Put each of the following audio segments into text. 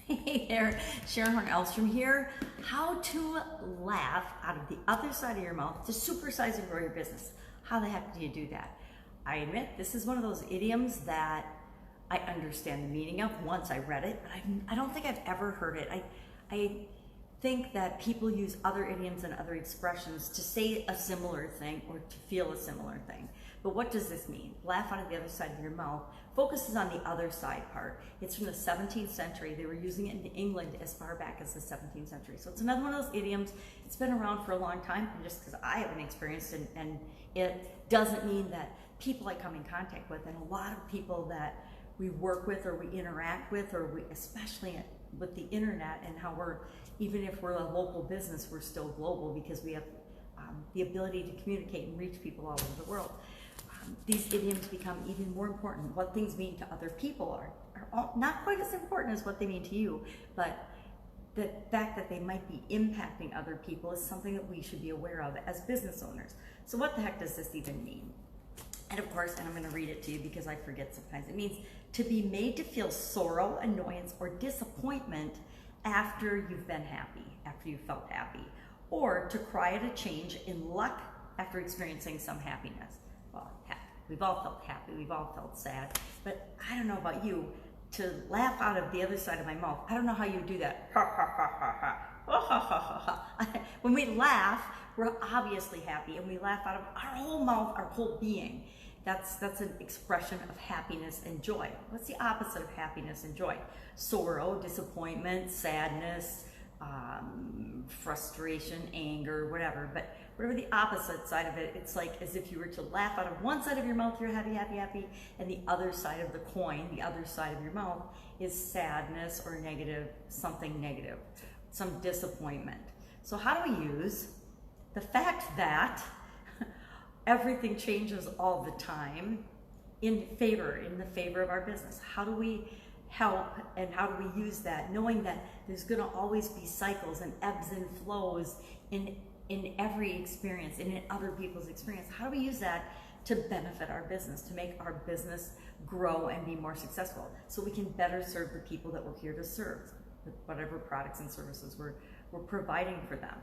Hey there, Sharon Horne-Ellstrom here. How to laugh out of the other side of your mouth to supersize and grow your business. How the heck do you do that? I admit this is one of those idioms that I understand the meaning of once I read it, but I don't think I've ever heard it. I think that people use other idioms and other expressions to say a similar thing or to feel a similar thing. But what does this mean? Laugh out of the other side of your mouth focuses on the other side part. It's from the 17th century. They were using it in England as far back as the 17th century. So it's another one of those idioms. It's been around for a long time, and just because I haven't experienced it, and it doesn't mean that people I come in contact with, and a lot of people that we work with or we interact with, or we, especially with the internet and how we're, even if we're a local business, we're still global because we have the ability to communicate and reach people all over the world. These idioms become even more important. What things mean to other people are all, not quite as important as what they mean to you, but the fact that they might be impacting other people is something that we should be aware of as business owners. So what the heck does this even mean? And of course, and I'm going to read it to you because I forget sometimes, it means to be made to feel sorrow, annoyance, or disappointment after you've been happy, after you felt happy, or to cry at a change in luck after experiencing some happiness. Well, we've all felt happy, we've all felt sad, but I don't know about you, to laugh out of the other side of my mouth, I don't know how you do that. Ha ha ha ha ha. Oh, ha, ha, ha, ha. When we laugh, we're obviously happy, and we laugh out of our whole mouth, our whole being. That's an expression of happiness and joy. What's the opposite of happiness and joy? Sorrow, disappointment, sadness, frustration, anger, whatever. But whatever the opposite side of it, it's like as if you were to laugh out of one side of your mouth, you're happy, happy, happy, and the other side of the coin, the other side of your mouth, is sadness or negative, something negative, some disappointment. So how do we use the fact that everything changes all the time in the favor of our business? How do we help, and how do we use that, knowing that there's going to always be cycles and ebbs and flows in every experience and in other people's experience? How do we use that to benefit our business, to make our business grow and be more successful, so we can better serve the people that we're here to serve with whatever products and services we're providing for them?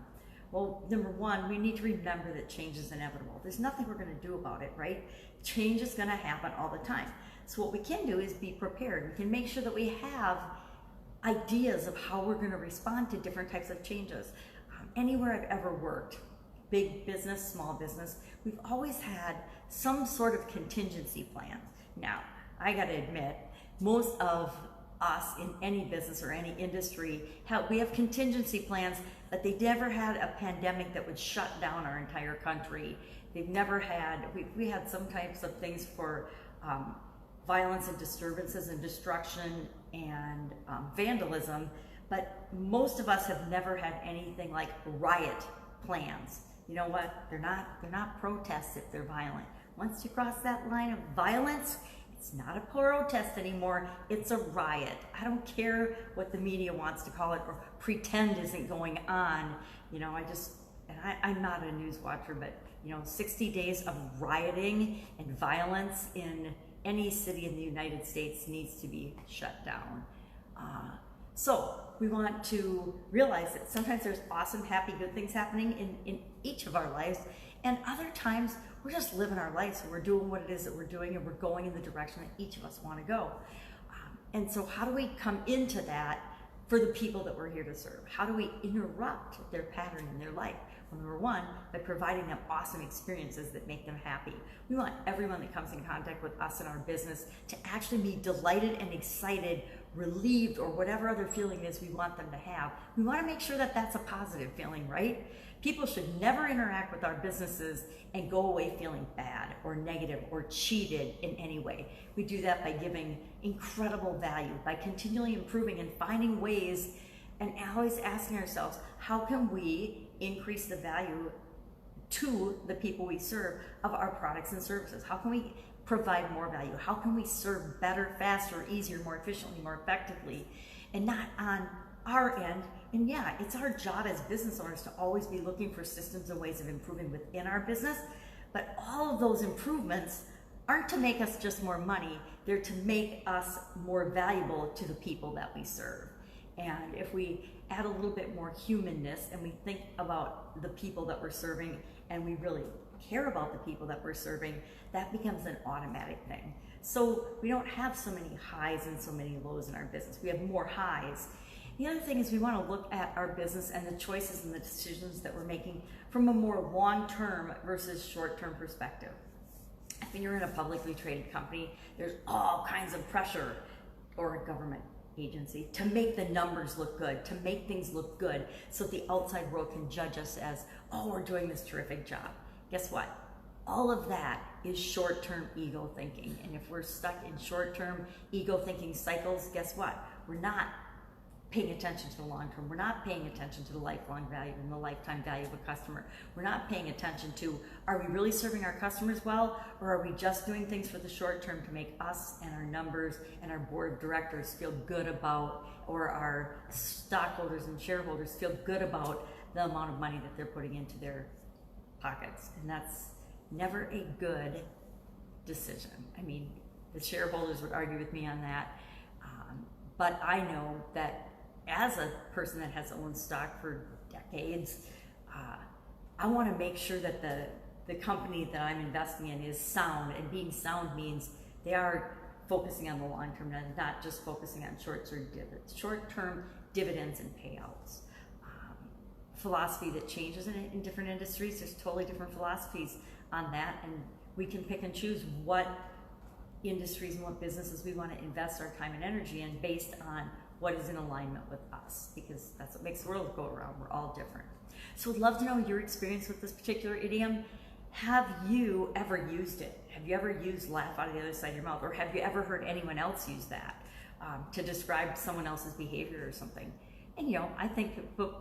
Well, number one, we need to remember that change is inevitable. There's nothing we're going to do about it, right? Change is going to happen all the time. So what we can do is be prepared. We can make sure that we have ideas of how we're going to respond to different types of changes. Anywhere I've ever worked, big business, small business, we've always had some sort of contingency plan. Now, I got to admit, most of us in any business or any industry, we have contingency plans, but they never had a pandemic that would shut down our entire country. They've never had, we had some types of things for violence and disturbances and destruction and vandalism, but most of us have never had anything like riot plans. You know what? They're not protests if they're violent. Once you cross that line of violence, it's not a protest anymore, it's a riot. I don't care what the media wants to call it or pretend isn't going on. You know, I'm not a news watcher, but you know, 60 days of rioting and violence in any city in the United States needs to be shut down. So we want to realize that sometimes there's awesome, happy, good things happening in each of our lives, and other times we're just living our lives and we're doing what it is that we're doing, and we're going in the direction that each of us want to go. And so how do we come into that for the people that we're here to serve? How do we interrupt their pattern in their life? Well, number one, by providing them awesome experiences that make them happy. We want everyone that comes in contact with us in our business to actually be delighted and excited, relieved, or whatever other feeling it is we want them to have. We want to make sure that that's a positive feeling, right? People should never interact with our businesses and go away feeling bad or negative or cheated in any way. We do that by giving incredible value, by continually improving and finding ways, and always asking ourselves, how can we increase the value to the people we serve of our products and services? How can we provide more value? How can we serve better, faster, easier, more efficiently, more effectively, and not on our end? And yeah, it's our job as business owners to always be looking for systems and ways of improving within our business, but all of those improvements aren't to make us just more money, they're to make us more valuable to the people that we serve. And if we add a little bit more humanness and we think about the people that we're serving and we really care about the people that we're serving, that becomes an automatic thing. So we don't have so many highs and so many lows in our business. We have more highs. The other thing is we want to look at our business and the choices and the decisions that we're making from a more long-term versus short-term perspective. If you're in a publicly traded company, there's all kinds of pressure, or a government agency, to make the numbers look good, to make things look good so the outside world can judge us as, oh, we're doing this terrific job. Guess what? All of that is short-term ego thinking. And if we're stuck in short-term ego thinking cycles, guess what? We're not paying attention to the long term. We're not paying attention to the lifelong value and the lifetime value of a customer. We're not paying attention to, are we really serving our customers well, or are we just doing things for the short term to make us and our numbers and our board of directors feel good about, or our stockholders and shareholders feel good about the amount of money that they're putting into their pockets? And that's never a good decision. I mean, the shareholders would argue with me on that, but I know that as a person that has owned stock for decades, I want to make sure that the company that I'm investing in is sound, and being sound means they are focusing on the long term and not just focusing on short-term dividends and payouts. Philosophy that changes in different industries. There's totally different philosophies on that, and we can pick and choose what industries and what businesses we want to invest our time and energy in based on what is in alignment with us, because that's what makes the world go around. We're all different. So I'd love to know your experience with this particular idiom. Have you ever used it? Have you ever used laugh out of the other side of your mouth? Or have you ever heard anyone else use that to describe someone else's behavior or something? And I think what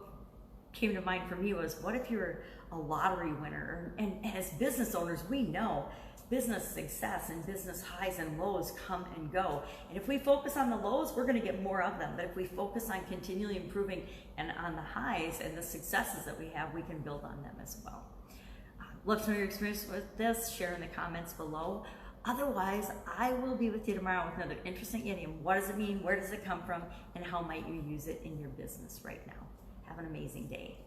came to mind for me was, what if you're a lottery winner? And as business owners, we know business success and business highs and lows come and go. And if we focus on the lows, we're going to get more of them. But if we focus on continually improving and on the highs and the successes that we have, we can build on them as well. Love to know your experience with this. Share in the comments below. Otherwise, I will be with you tomorrow with another interesting idiom. What does it mean? Where does it come from? And how might you use it in your business right now? Have an amazing day.